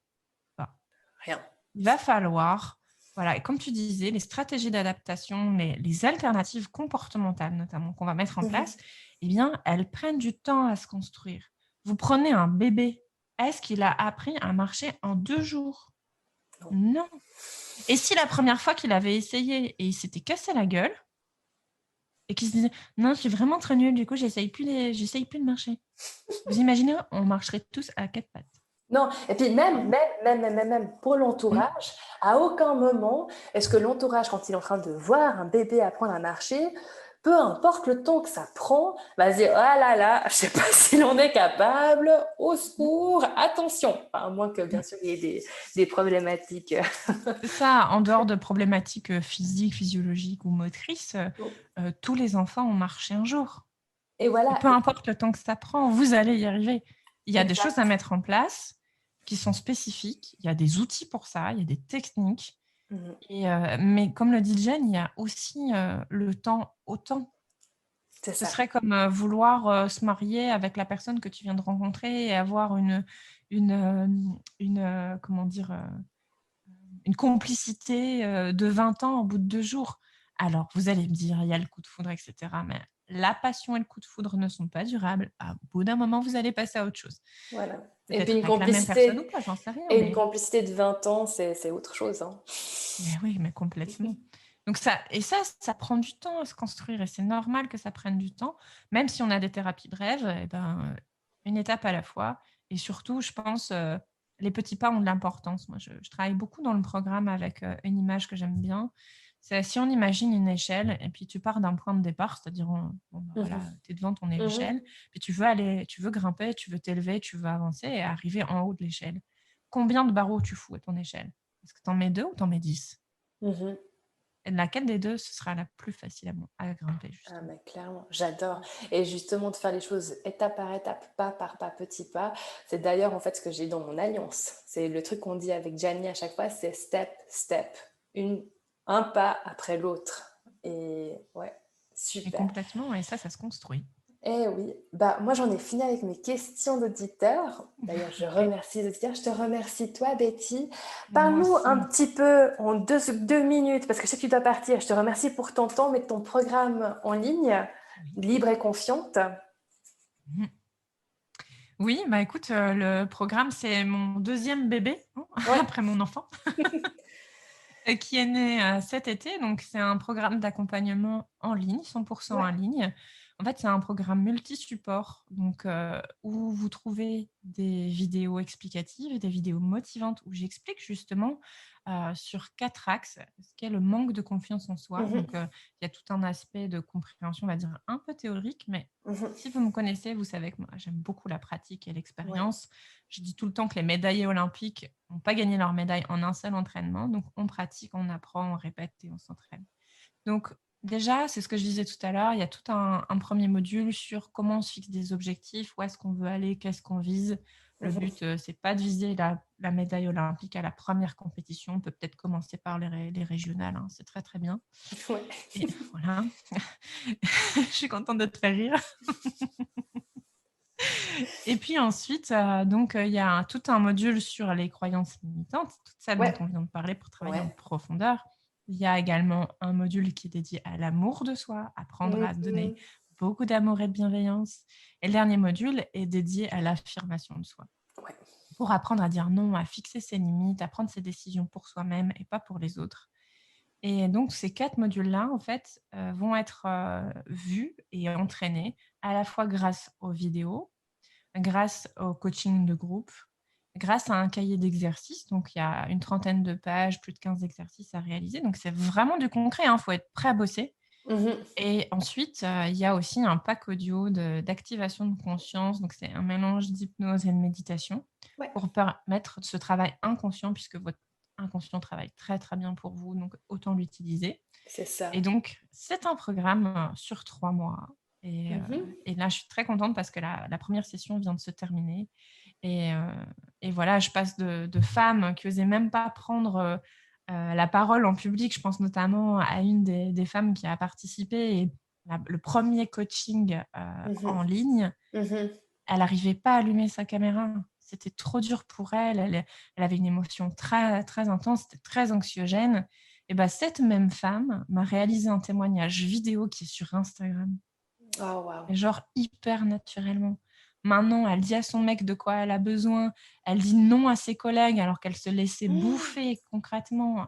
pas. Rien. Il va falloir, voilà, et comme tu disais, les stratégies d'adaptation, les alternatives comportementales notamment qu'on va mettre en place, eh bien, elles prennent du temps à se construire. Vous prenez un bébé, est-ce qu'il a appris à marcher en 2 jours? Non. Et si la première fois qu'il avait essayé et il s'était cassé la gueule et qu'il se disait: «Non, je suis vraiment très nul, du coup, j'essaye plus de marcher». Vous imaginez, on marcherait tous à 4 pattes. Non, et puis même pour l'entourage, à aucun moment est-ce que l'entourage, quand il est en train de voir un bébé apprendre à marcher, peu importe le temps que ça prend, va se dire: «Ah là là, je ne sais pas s'il en est capable, au secours, attention!» Enfin, à moins que, bien sûr, il y ait des problématiques. C'est ça, en dehors de problématiques, physiques, physiologiques ou motrices, tous les enfants ont marché un jour. Et Et voilà, peu importe le temps que ça prend, vous allez y arriver. Il y a des exact. choses à mettre en place qui sont spécifiques, il y a des outils pour ça, il y a des techniques et mais comme le dit Jen, il y a aussi, le temps au temps. C'est Ce ça. serait comme, vouloir, se marier avec la personne que tu viens de rencontrer et avoir comment dire? Une complicité, de 20 ans au bout de 2 jours. Alors vous allez me dire: «Il y a le coup de foudre et cetera», mais la passion et le coup de foudre ne sont pas durables. À bout d'un moment, vous allez passer à autre chose. Voilà. Et puis Peut-être avec la même personne ou pas, j'en sais rien, une mais complicité de 20 ans, c'est autre chose, hein. oui, mais complètement. Donc ça prend du temps à se construire et c'est normal que ça prenne du temps, même si on a des thérapies brèves et ben, une étape à la fois et surtout, je pense, les petits pas ont de l'importance. Moi, je travaille beaucoup dans le programme avec, une image que j'aime bien. C'est si on imagine une échelle et puis tu pars d'un point de départ, c'est-à-dire bon, bah, voilà, tu es devant ton échelle, puis tu veux grimper, tu veux t'élever, tu veux avancer et arriver en haut de l'échelle. Combien de barreaux tu fous à ton échelle? Est-ce que tu en mets 2 ou tu en mets 10? Mmh. Et laquelle des 2 ce sera la plus facile à grimper Ah justement? mais clairement, j'adore, et justement de faire les choses étape par étape, pas par pas, petit pas. C'est d'ailleurs en fait ce que j'ai dans mon alliance. C'est le truc qu'on dit avec Gianni à chaque fois, c'est step, step, un pas après l'autre. Et ouais, Et super. complètement et ça se construit. Eh oui, bah moi j'en ai fini avec mes questions d'auditeurs. D'ailleurs, je OK. remercie les auditeurs. Je te remercie toi, Betty. Moi Parle-nous un aussi. petit peu en deux minutes, parce que je sais que tu dois partir. Je te remercie pour ton temps, mais de ton programme en ligne, Oui. Libre et Confiante. Mmh. Oui, bah, écoute, le programme, c'est mon deuxième bébé, hein, Ouais. après mon enfant, qui est né, cet été. Donc c'est un programme d'accompagnement en ligne, 100 en Ouais. ligne. En fait, c'est un programme multi-support, donc où vous trouvez des vidéos explicatives, des vidéos motivantes où j'explique justement, sur 4 axes, ce qu'est le manque de confiance en soi. Mhm, Donc il y a tout un aspect de compréhension, on va dire, un peu théorique, mais mhm. si vous me connaissez, vous savez que moi, j'aime beaucoup la pratique et Ouais. l'expérience. Je dis tout le temps que les médaillés olympiques n'ont pas gagné leur médaille en un seul entraînement. Donc, on pratique, on apprend, on répète et on s'entraîne. Donc, déjà, c'est ce que je disais tout à l'heure, il y a tout un premier module sur comment on se fixe des objectifs, où est-ce qu'on veut aller, qu'est-ce qu'on vise. Le Mhm. but, c'est pas de viser la médaille olympique à la première compétition. On peut peut-être commencer par les régionales, hein, c'est très très bien. Ouais. Et voilà, je suis contente de te faire rire. Et puis ensuite, il y a tout un module sur les croyances limitantes, toutes celles dont Ouais. on vient de parler pour travailler en Ouais. profondeur. Il y a également un module qui est dédié à l'amour de soi, apprendre à se donner Mhm. beaucoup d'amour et de bienveillance. Et le dernier module est dédié à l'affirmation de soi, Ouais. pour apprendre à dire non, à fixer ses limites, à prendre ses décisions pour soi-même et pas pour les autres. Et donc ces 4 modules-là, en fait, vont être, vus et entraînés à la fois grâce aux vidéos, grâce au coaching de groupe, grâce à un cahier d'exercices. Donc il y a une trentaine de pages, plus de 15 exercices à réaliser. Donc c'est vraiment du concret, hein, faut être prêt à bosser. Mhm. Et ensuite, il y a aussi un pack audio d'activation de conscience. Donc c'est un mélange d'hypnose et de méditation Ouais. pour permettre ce travail inconscient puisque votre inconscient travaille très, très bien pour vous, donc autant l'utiliser. C'est ça. Et donc, c'est un programme, sur 3 mois Mhm. et là, je suis très contente parce que la 1re session vient de se terminer et heu et voilà, je passe de femmes qui osaient même pas prendre, la parole en public. Je pense notamment à une des femmes qui a participé et le 1er coaching, Mhm. en ligne, Mhm. elle arrivait pas à allumer sa caméra. c'était trop dur pour elle. Elle avait une émotion très, très intense, c'était très anxiogène. Et bah, cette même femme m'a réalisé un témoignage vidéo qui est sur Instagram. Oh, waouh. Et genre hyper naturellement. Maintenant, elle dit à son mec de quoi elle a besoin. Elle dit non à ses collègues alors qu'elle se laissait bouffer concrètement.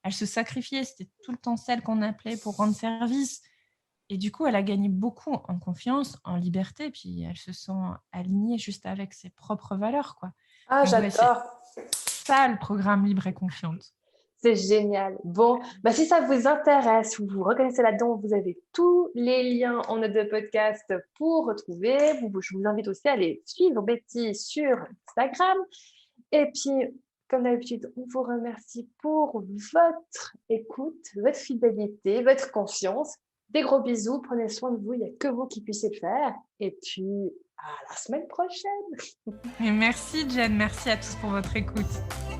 Elle se sacrifiait. C'était tout le temps celle qu'on appelait pour rendre service. Et du coup, elle a gagné beaucoup en confiance, en liberté. Puis elle se sent alignée juste avec ses propres valeurs, quoi. Ah, Donc ouais, c'est j'adore. ça le programme Libre et Confiante. C'est génial. Bon, bah, si ça vous intéresse, vous vous reconnaissez là-dedans, vous avez tous les liens en note de podcast pour retrouver. Je vous invite aussi à aller suivre Betty sur Instagram. Et puis, comme d'habitude, on vous remercie pour votre écoute, votre fidélité, votre confiance. Des gros bisous, prenez soin de vous, il n'y a que vous qui puissiez le faire. Et puis, à la semaine prochaine. Et merci Jen, merci à tous pour votre écoute.